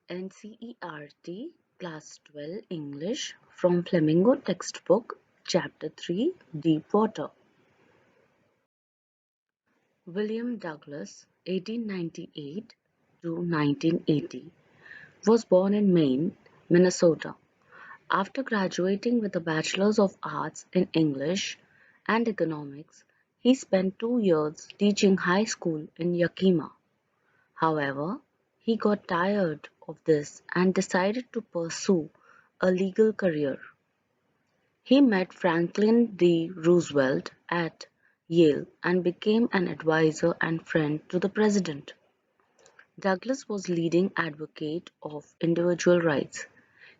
NCERT Class 12 English from Flamingo Textbook Chapter 3 Deep Water. William Douglas (1898 to 1980) was born in Maine, Minnesota. After graduating with a Bachelor's of Arts in English and Economics, he spent 2 years teaching high school in Yakima. However, he got tired of this and decided to pursue a legal career. He met Franklin D. Roosevelt at Yale and became an advisor and friend to the president. Douglas was leading advocate of individual rights.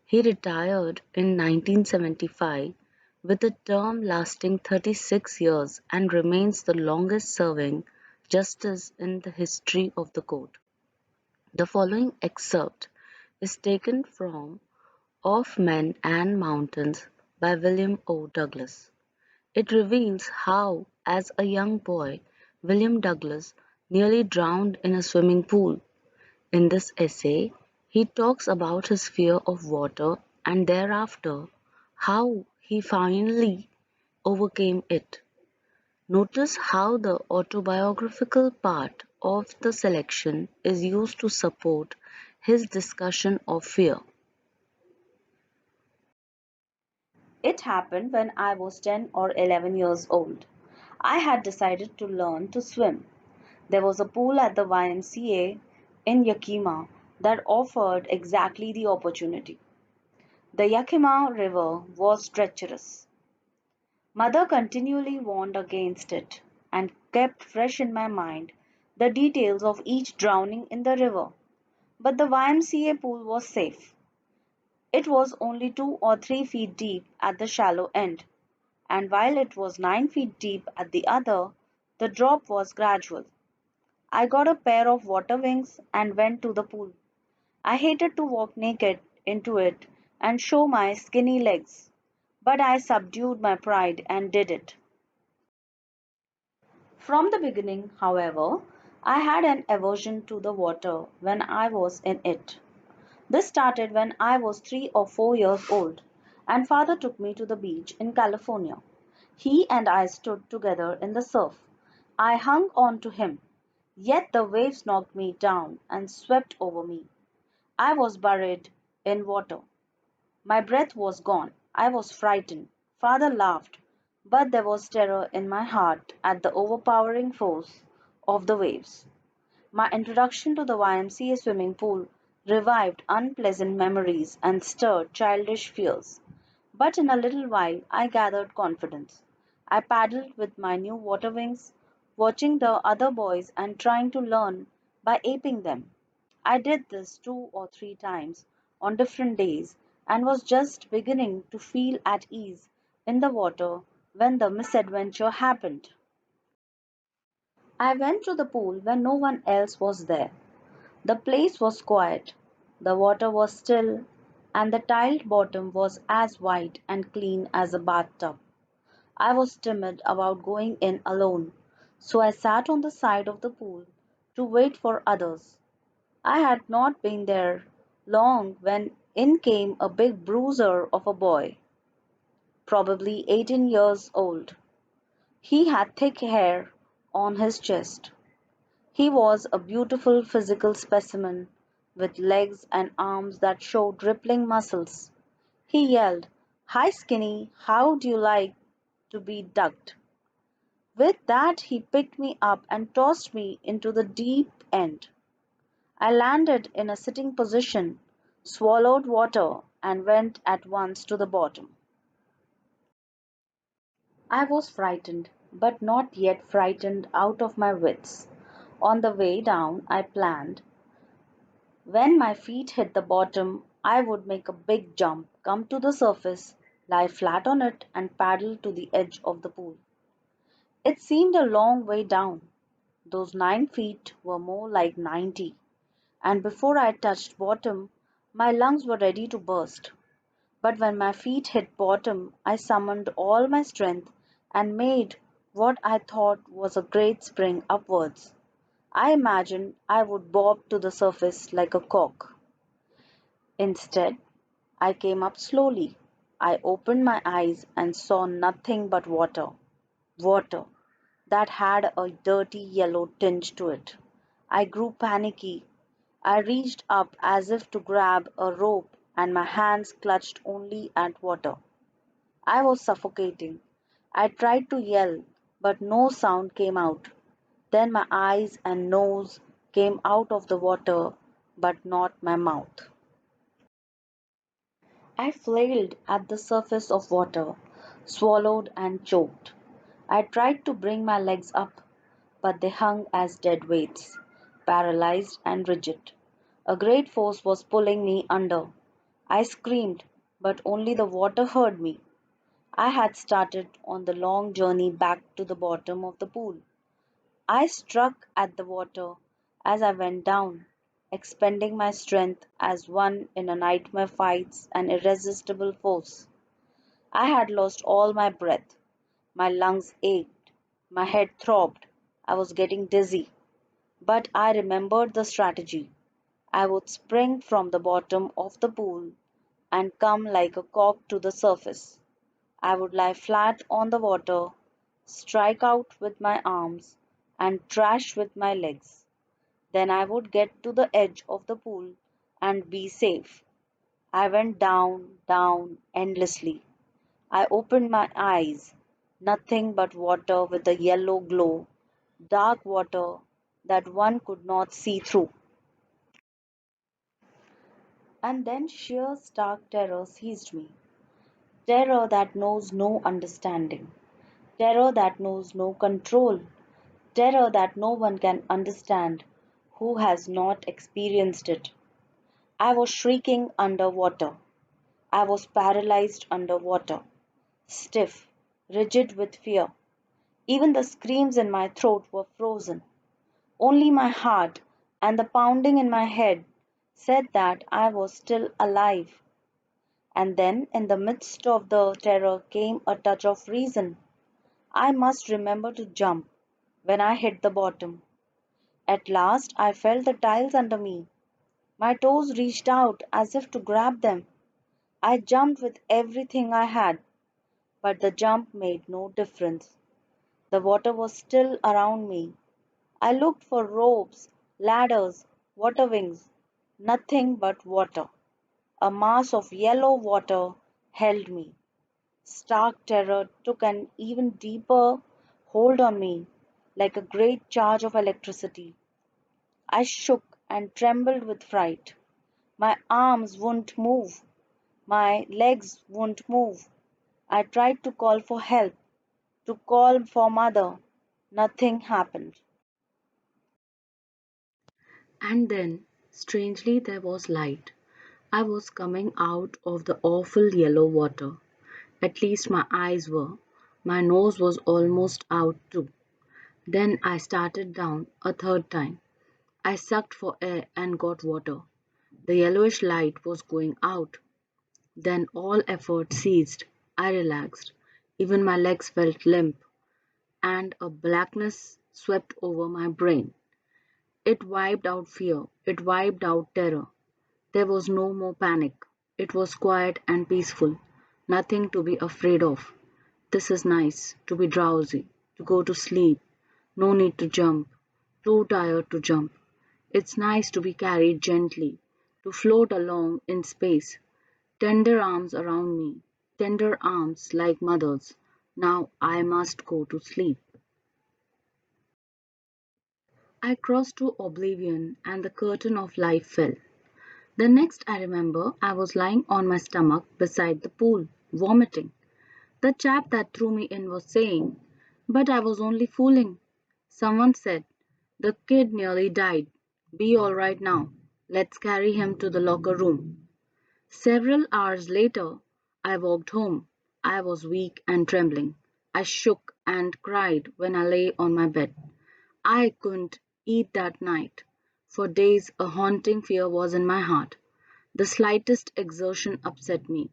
He retired in 1975 with a term lasting 36 years and remains the longest serving justice in the history of the court. The following excerpt is taken from Of Men and Mountains by William O. Douglas. It reveals how, as a young boy, William Douglas nearly drowned in a swimming pool. In this essay, he talks about his fear of water and thereafter how he finally overcame it. Notice how the autobiographical part of the selection is used to support his discussion of fear. It happened when I was 10 or 11 years old. I had decided to learn to swim. There was a pool at the YMCA in Yakima that offered exactly the opportunity. The Yakima River was treacherous. Mother continually warned against it and kept fresh in my mind the details of each drowning in the river. But the YMCA pool was safe. It was only 2 or 3 feet deep at the shallow end, and while it was 9 feet deep at the other, the drop was gradual. I got a pair of water wings and went to the pool. I hated to walk naked into it and show my skinny legs, but I subdued my pride and did it. From the beginning, however, I had an aversion to the water when I was in it. This started when I was 3 or 4 years old, and father took me to the beach in California. He and I stood together in the surf. I hung on to him, yet the waves knocked me down and swept over me. I was buried in water. My breath was gone. I was frightened. Father laughed, but there was terror in my heart at the overpowering force of the waves. My introduction to the YMCA swimming pool revived unpleasant memories and stirred childish fears. But in a little while I gathered confidence. I paddled with my new water wings, watching the other boys and trying to learn by aping them. I did this 2 or 3 times on different days and was just beginning to feel at ease in the water when the misadventure happened. I went to the pool when no one else was there. The place was quiet, the water was still, and the tiled bottom was as white and clean as a bathtub. I was timid about going in alone, so I sat on the side of the pool to wait for others. I had not been there long when in came a big bruiser of a boy, probably 18 years old. He had thick hair on his chest. He was a beautiful physical specimen, with legs and arms that showed rippling muscles. He yelled, "Hi, Skinny, how do you like to be ducked?" With that, he picked me up and tossed me into the deep end. I landed in a sitting position, swallowed water, and went at once to the bottom. I was frightened, but not yet frightened out of my wits. On the way down, I planned, when my feet hit the bottom, I would make a big jump, come to the surface, lie flat on it, and paddle to the edge of the pool. It seemed a long way down. Those 9 feet were more like 90, and before I touched bottom, my lungs were ready to burst. But when my feet hit bottom, I summoned all my strength and made what I thought was a great spring upwards. I imagined I would bob to the surface like a cork. Instead, I came up slowly. I opened my eyes and saw nothing but water. Water that had a dirty yellow tinge to it. I grew panicky. I reached up as if to grab a rope, and my hands clutched only at water. I was suffocating. I tried to yell, but no sound came out. Then my eyes and nose came out of the water, but not my mouth. I flailed at the surface of water, swallowed and choked. I tried to bring my legs up, but they hung as dead weights, paralyzed and rigid. A great force was pulling me under. I screamed, but only the water heard me. I had started on the long journey back to the bottom of the pool. I struck at the water as I went down, expending my strength as one in a nightmare fights an irresistible force. I had lost all my breath. My lungs ached. My head throbbed. I was getting dizzy. But I remembered the strategy. I would spring from the bottom of the pool and come like a cork to the surface. I would lie flat on the water, strike out with my arms, and thrash with my legs. Then I would get to the edge of the pool and be safe. I went down, down, endlessly. I opened my eyes. Nothing but water with a yellow glow, dark water that one could not see through. And then sheer stark terror seized me. Terror that knows no understanding. Terror that knows no control. Terror that no one can understand who has not experienced it. I was shrieking under water. I was paralyzed under water, stiff, rigid with fear. Even the screams in my throat were frozen. Only my heart and the pounding in my head said that I was still alive. And then, in the midst of the terror, came a touch of reason. I must remember to jump when I hit the bottom. At last, I felt the tiles under me. My toes reached out as if to grab them. I jumped with everything I had, but the jump made no difference. The water was still around me. I looked for ropes, ladders, water wings. Nothing but water. A mass of yellow water held me. Stark terror took an even deeper hold on me, like a great charge of electricity. I shook and trembled with fright. My arms wouldn't move. My legs wouldn't move. I tried to call for help, to call for mother. Nothing happened. And then, strangely, there was light. I was coming out of the awful yellow water. At least my eyes were. My nose was almost out too. Then I started down a third time. I sucked for air and got water. The yellowish light was going out. Then all effort ceased. I relaxed. Even my legs felt limp, and a blackness swept over my brain. It wiped out fear. It wiped out terror. There was no more panic. It was quiet and peaceful. Nothing to be afraid of. This is nice, to be drowsy, to go to sleep. No need to jump. Too tired to jump. It's nice to be carried gently, to float along in space. Tender arms around me, tender arms like mother's. Now I must go to sleep. I crossed to oblivion and the curtain of life fell. The next I remember, I was lying on my stomach beside the pool, vomiting. The chap that threw me in was saying, "But I was only fooling." Someone said, "The kid nearly died. Be all right now. Let's carry him to the locker room." Several hours later, I walked home. I was weak and trembling. I shook and cried when I lay on my bed. I couldn't eat that night. For days, a haunting fear was in my heart. The slightest exertion upset me,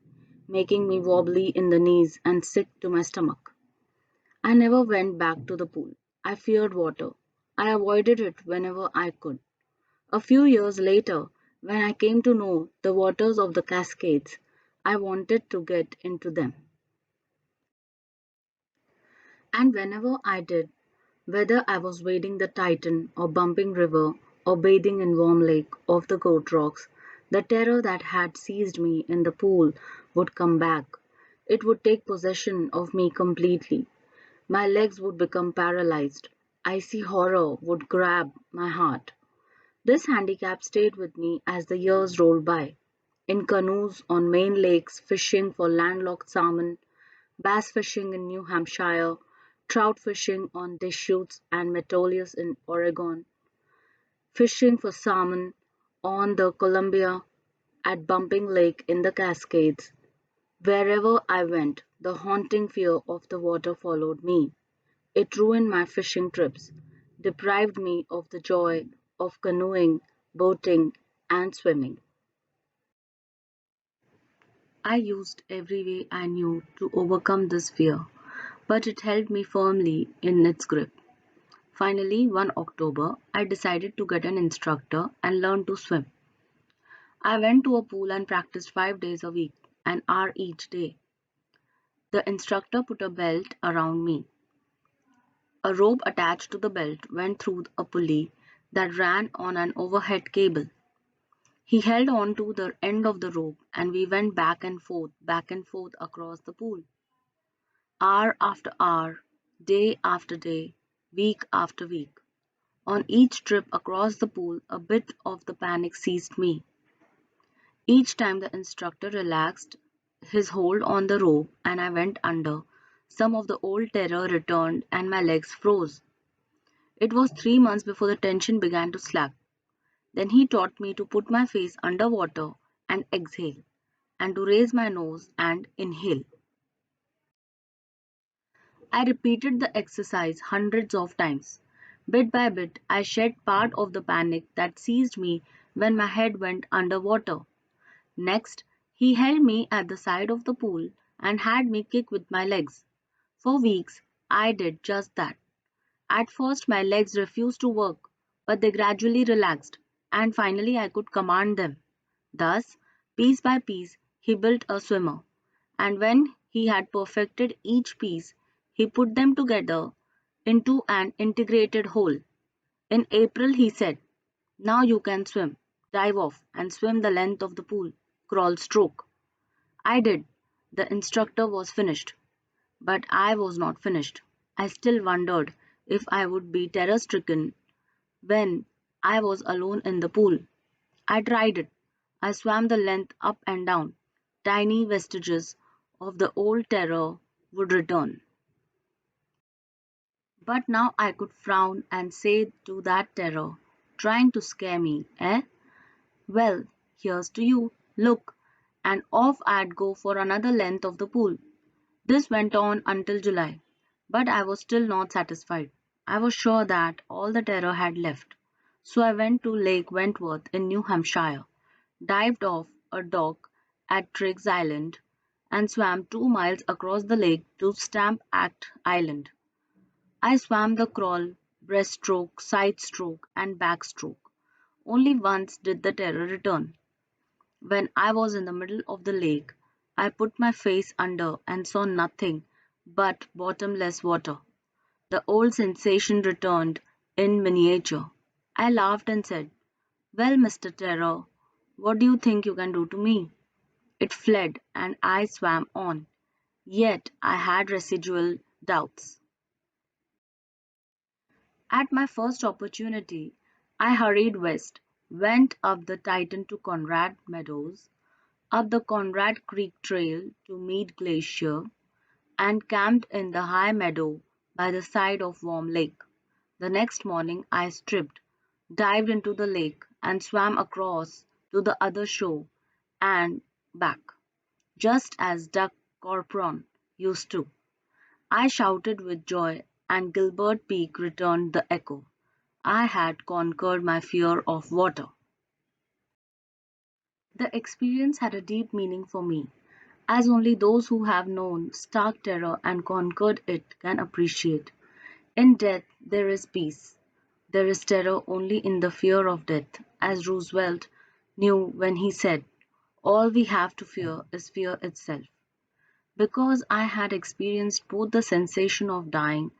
making me wobbly in the knees and sick to my stomach. I never went back to the pool. I feared water. I avoided it whenever I could. A few years later, When I came to know the waters of the Cascades, I wanted to get into them. And whenever I did, whether I was wading the Titan or bumping river or bathing in warm lake of the goat rocks, the terror that had seized me in the pool would come back. It would take possession of me completely. My legs would become paralyzed. Icy horror would grab my heart. This handicap stayed with me as the years rolled by. In canoes on Maine lakes, fishing for landlocked salmon, bass fishing in New Hampshire, trout fishing on Deschutes and Metolius in Oregon, fishing for salmon on the Columbia at Bumping Lake in the Cascades. Wherever I went, the haunting fear of the water followed me. It ruined my fishing trips, deprived me of the joy of canoeing, boating, and swimming. I used every way I knew to overcome this fear, but it held me firmly in its grip. Finally, one October, I decided to get an instructor and learn to swim. I went to a pool and practiced 5 days a week, an hour each day. The instructor put a belt around me. A rope attached to the belt went through a pulley that ran on an overhead cable. He held on to the end of the rope and we went back and forth across the pool. Hour after hour, day after day, week after week. On each trip across the pool, a bit of the panic seized me. Each time the instructor relaxed his hold on the rope and I went under, some of the old terror returned and my legs froze. It was 3 months before the tension began to slack. Then he taught me to put my face under water and exhale, and to raise my nose and inhale. I repeated the exercise hundreds of times. Bit by bit, I shed part of the panic that seized me when my head went under water. Next, he held me at the side of the pool and had me kick with my legs. For weeks, I did just that. At first, my legs refused to work, but they gradually relaxed, and finally, I could command them. Thus, piece by piece, he built a swimmer, and when he had perfected each piece, he put them together into an integrated whole. In April, he said, "Now you can swim. Dive off and swim the length of the pool. Crawl stroke." I did. The instructor was finished. But I was not finished. I still wondered if I would be terror stricken when I was alone in the pool. I tried it. I swam the length up and down. Tiny vestiges of the old terror would return. But now I could frown and say to that terror, trying to scare me, eh? Well, here's to you. Look. And off I'd go for another length of the pool. This went on until July, but I was still not satisfied. I was sure that all the terror had left. So I went to Lake Wentworth in New Hampshire, dived off a dock at Triggs Island, and swam 2 miles across the lake to Stamp Act Island. I swam the crawl, breaststroke, side stroke, and backstroke. Only once did the terror return. When I was in the middle of the lake, I put my face under and saw nothing but bottomless water. The old sensation returned in miniature. I laughed and said, "Well, Mr. Terror, what do you think you can do to me?" It fled and I swam on. Yet I had residual doubts. At my first opportunity, I hurried west, went up the Titan to Conrad Meadows, up the Conrad Creek Trail to Mead Glacier, and camped in the high meadow by the side of Warm Lake. The next morning I stripped, dived into the lake, and swam across to the other shore and back, just as Duck Corporon used to. I shouted with joy, and Gilbert Peak returned the echo. I had conquered my fear of water. The experience had a deep meaning for me, as only those who have known stark terror and conquered it can appreciate. In death there is peace. There is terror only in the fear of death, as Roosevelt knew when he said, "All we have to fear is fear itself." Because I had experienced both the sensation of dying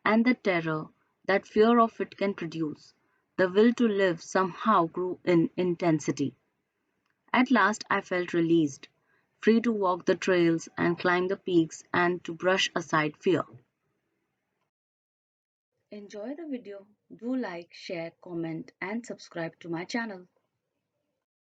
and the terror that fear of it can produce, the will to live somehow grew in intensity. At last I felt released, free to walk the trails and climb the peaks and to brush aside fear. Enjoy the video. Do like, share, comment, and subscribe to my channel.